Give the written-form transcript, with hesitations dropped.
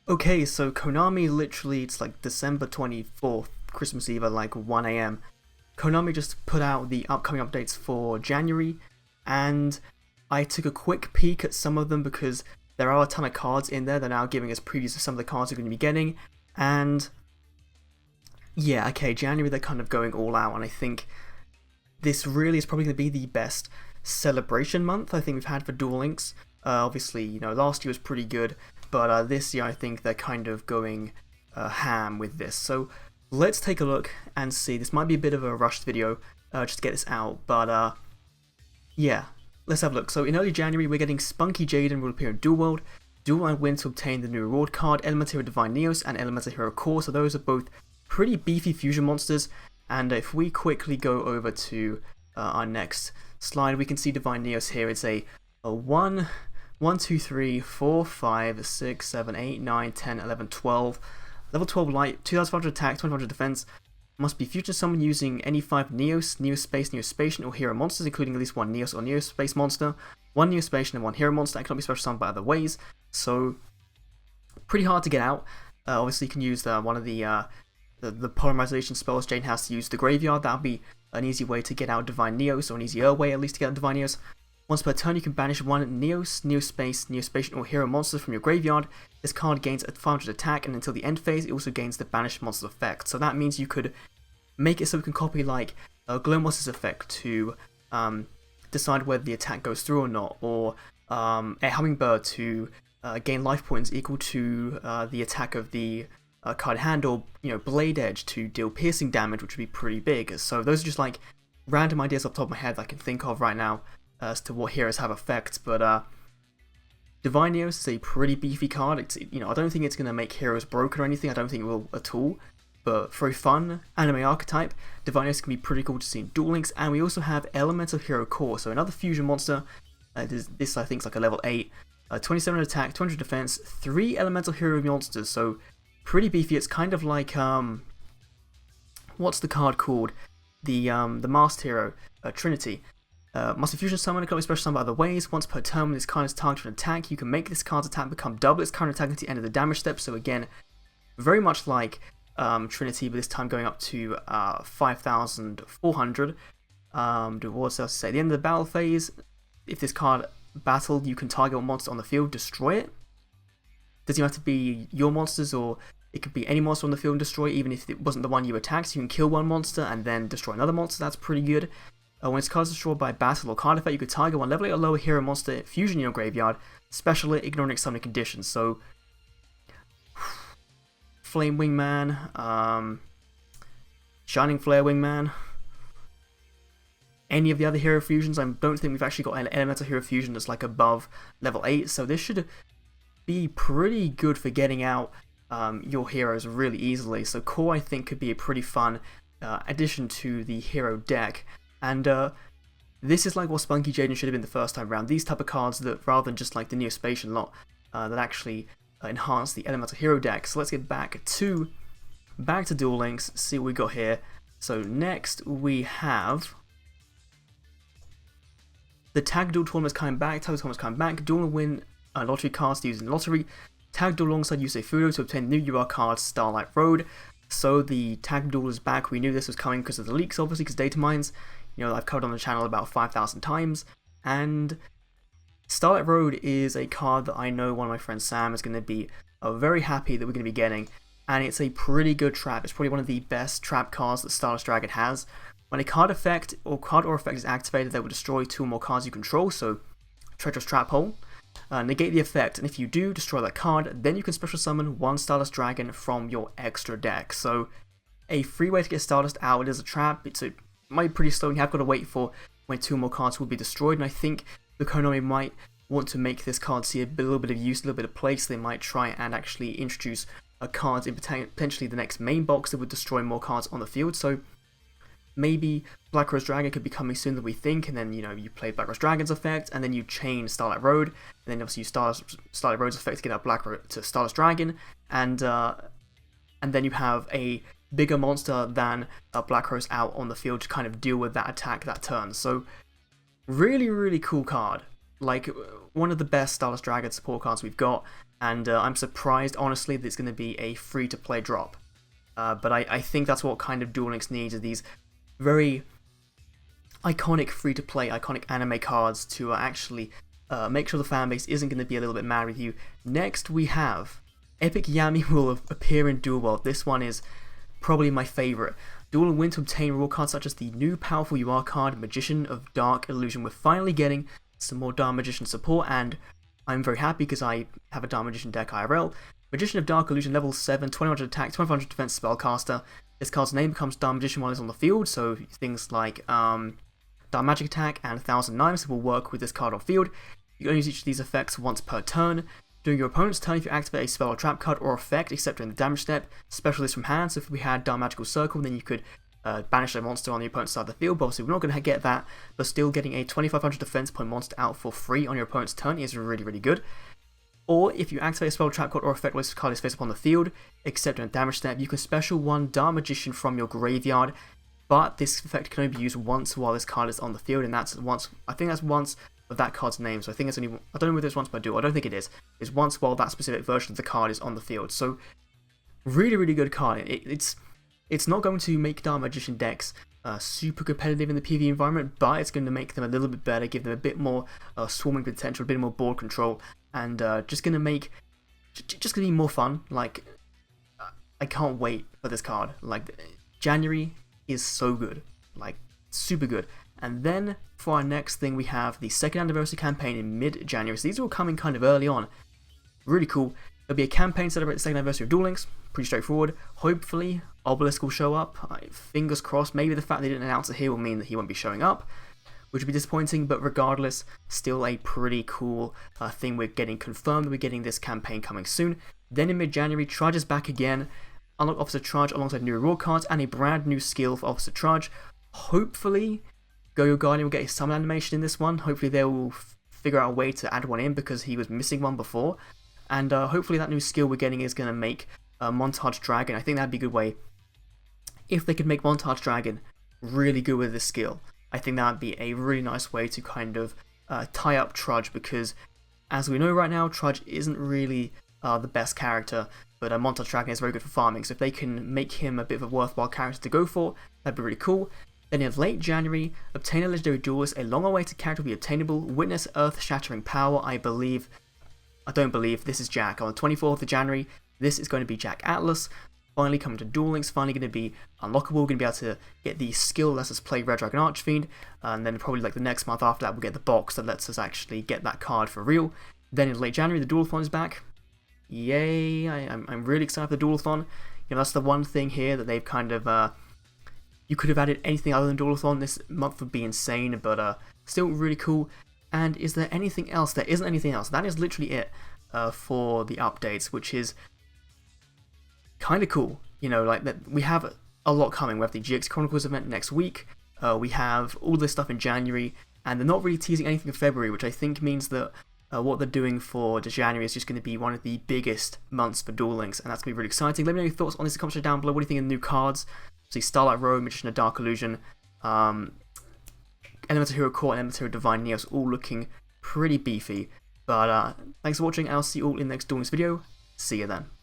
Okay, so Konami literally, it's like December 24th, Christmas Eve at like 1 a.m. Konami just put out the upcoming updates for January, and I took a quick peek at some of them because there are a ton of cards in there. They're now giving us previews of some of the cards we're going to be getting, and yeah, okay, January they're kind of going all out, and I think this really is probably going to be the best celebration month I think we've had for Duel Links. Obviously, last year was pretty good, but this year I think they're kind of going ham with this. So let's take a look and see. This might be a bit of a rushed video just to get this out, but yeah, let's have a look. So in early January, we're getting Spunky Jaden will appear in Duel World. Duel and win to obtain the new reward card, Elemental Hero Divine Neos and Elemental Hero Core. So those are both pretty beefy fusion monsters. And if we quickly go over to our next slide, we can see Divine Neos here. It's a 1, 2, 3, 4, 5, 6, 7, 8, 9, 10, 11, 12. Level 12 light, 2500 attack, 2500 defense. Must be future summon using any 5 Neos, Neospace, Neospatian, or Hero monsters, including at least one Neos or Neospace monster, one Neospatian, and one Hero monster. And cannot be special summoned by other ways. So, pretty hard to get out. Obviously, you can use one of the polymerization spells Jane has to use the graveyard. That'll be an easy way to get out Divine Neos, or an easier way at least to get out Divine Neos. Once per turn, you can banish one Neos, Neospace, Neospatian, or Hero monster from your graveyard. This card gains a 500 attack, and until the end phase, it also gains the banished monster effect. So that means you could make it so we can copy like a Glow Monster's effect to decide whether the attack goes through or not, or a Hummingbird to gain life points equal to the attack of the card hand, or Blade Edge to deal piercing damage, which would be pretty big. So those are just like random ideas off the top of my head that I can think of right now as to what heroes have effects. But Divine Neos is a pretty beefy card. It's I don't think it's going to make heroes broken or anything. I don't think it will at all. But for a fun anime archetype, Divine Neos can be pretty cool to see in Duel Links. And we also have Elemental Hero Core, so another fusion monster. This I think is like a level 8, 27 attack, 200 defense, 3 Elemental Hero monsters. So pretty beefy. It's kind of like what's the card called? The masked hero, Trinity. Must be fusion summon, cannot be special summoned by other ways. Once per turn, when this card is targeted an attack, you can make this card's attack become double its current attack at the end of the damage step. So again, very much like Trinity, but this time going up to 5,400. What else to say? At the end of the battle phase, if this card battled, you can target one monster on the field, destroy it. Doesn't have to be your monsters, or it could be any monster on the field and destroy it, even if it wasn't the one you attacked. So you can kill one monster and then destroy another monster. That's pretty good. When its card is destroyed by battle or card effect, you could target one level 8 or lower hero monster fusion in your graveyard, special it, ignoring its summoning conditions. So, Flame Wingman, Shining Flare Wingman, any of the other hero fusions. I don't think we've actually got an elemental hero fusion that's like above level 8, so this should be pretty good for getting out your heroes really easily. So Core I think could be a pretty fun addition to the hero deck. And this is like what Spunky Jaden should have been the first time around. These type of cards that, rather than just like the Neospatian lot, that actually enhance the Elemental Hero deck. So let's get back to Duel Links, see what we got here. So next we have the Tag Duel tournament's coming back. Tag Duel tournament's coming back. Duel will win lottery cards using lottery. Tag Duel alongside Yusei Fudo to obtain new UR cards, Starlight Road. So the Tag Duel is back. We knew this was coming because of the leaks, obviously, because data mines. I've covered on the channel about 5,000 times. And Starlight Road is a card that I know one of my friends Sam is going to be very happy that we're going to be getting. And it's a pretty good trap. It's probably one of the best trap cards that Stardust Dragon has. When a card effect or effect is activated, they will destroy 2 or more cards you control. So Treacherous Trap Hole. Negate the effect, and if you do destroy that card, then you can special summon one Stardust Dragon from your extra deck. So a free way to get Stardust out. It is a trap. It might be pretty slow, and you have got to wait for when 2 more cards will be destroyed. And I think the Konami might want to make this card see a little bit of use, a little bit of play, so they might try and actually introduce cards in potentially the next main box that would destroy more cards on the field. So maybe Black Rose Dragon could be coming sooner than we think, and then you play Black Rose Dragon's effect, and then you chain Starlight Road, and then obviously you Starlight Road's effect to get out Black Rose to Stardust Dragon, and then you have a bigger monster than Black Rose out on the field to kind of deal with that attack that turn. So really, really cool card. Like one of the best Stardust Dragon support cards we've got, and I'm surprised, honestly, that it's going to be a free-to-play drop. But I think that's what kind of Duel Links needs, are these very iconic free-to-play, iconic anime cards to actually make sure the fanbase isn't going to be a little bit mad with you. Next, we have Epic Yami will appear in Duel World. This one is probably my favourite. Duel will win to obtain raw cards such as the new powerful UR card, Magician of Dark Illusion. We're finally getting some more Dark Magician support, and I'm very happy because I have a Dark Magician deck IRL. Magician of Dark Illusion, level 7, 2100 attack, 2500 defense spellcaster. This card's name becomes Dark Magician while it's on the field, so things like Dark Magic Attack and 1000 Knives will work with this card on field. You can only use each of these effects once per turn. During your opponent's turn, if you activate a spell or trap card or effect, except during the damage step, special this from hand. So if we had Dark Magical Circle, then you could banish a monster on the opponent's side of the field. But obviously, we're not going to get that, but still getting a 2500 defense point monster out for free on your opponent's turn is really, really good. Or if you activate a spell, trap card, or effect while this card is faced upon the field, except during a damage step, you can special one Dark Magician from your graveyard. But this effect can only be used once while this card is on the field, and that's once. I think that's once of that card's name. So I think it's only. I don't know whether it's once per duel. I don't think it is. It's once while that specific version of the card is on the field. So really, really good card. It's not going to make Dark Magician decks super competitive in the PvE environment, but it's going to make them a little bit better, give them a bit more swarming potential, a bit more board control, and just going to make just going to be more fun. Like, I can't wait for this card. Like, January is so good, like super good. And then for our next thing, we have the second anniversary campaign in mid-January. So these are all coming kind of early on. Really cool. There'll be a campaign to celebrate the second anniversary of Duel Links. Pretty straightforward. Hopefully, Obelisk will show up. Fingers crossed. Maybe the fact they didn't announce it here will mean that he won't be showing up, which would be disappointing. But regardless, still a pretty cool thing. We're getting confirmed that we're getting this campaign coming soon. Then in mid-January, Trudge is back again. Unlock Officer Trudge alongside new reward cards and a brand new skill for Officer Trudge. Hopefully, Go-Go Guardian will get a summon animation in this one. Hopefully they will figure out a way to add one in because he was missing one before. And hopefully that new skill we're getting is going to make Montage Dragon. I think that'd be a good way. If they could make Montage Dragon really good with this skill, I think that'd be a really nice way to kind of tie up Trudge, because as we know right now, Trudge isn't really the best character, but Montage Dragon is very good for farming. So if they can make him a bit of a worthwhile character to go for, that'd be really cool. Then in late January, obtain a legendary duelist. A long-awaited character will be obtainable. Witness earth-shattering power. I don't believe this is Jack. On the 24th of January, this is going to be Jack Atlas. Finally coming to Duel Links. Finally going to be unlockable. We're going to be able to get the skill that lets us play Red Dragon Archfiend. And then probably like the next month after that, we'll get the box that lets us actually get that card for real. Then in late January, the Duelathon is back. Yay! I'm really excited for the Duelathon. You know, that's the one thing here that they've kind of you could have added anything other than Duelathon. This month would be insane, but still really cool. And is there anything else? There isn't anything else. That is literally it for the updates, which is kind of cool. You know, like that we have a lot coming. We have the GX Chronicles event next week. We have all this stuff in January, and they're not really teasing anything in February, which I think means that what they're doing for January is just going to be one of the biggest months for Duel Links, and that's going to be really exciting. Let me know your thoughts on this in the comments down below. What do you think of the new cards? See, Starlight Row, Magician of Dark Illusion, Elemental Hero Core, and Elemental Hero Divine Neos, all looking pretty beefy. But thanks for watching, and I'll see you all in the next Duel Links video. See you then.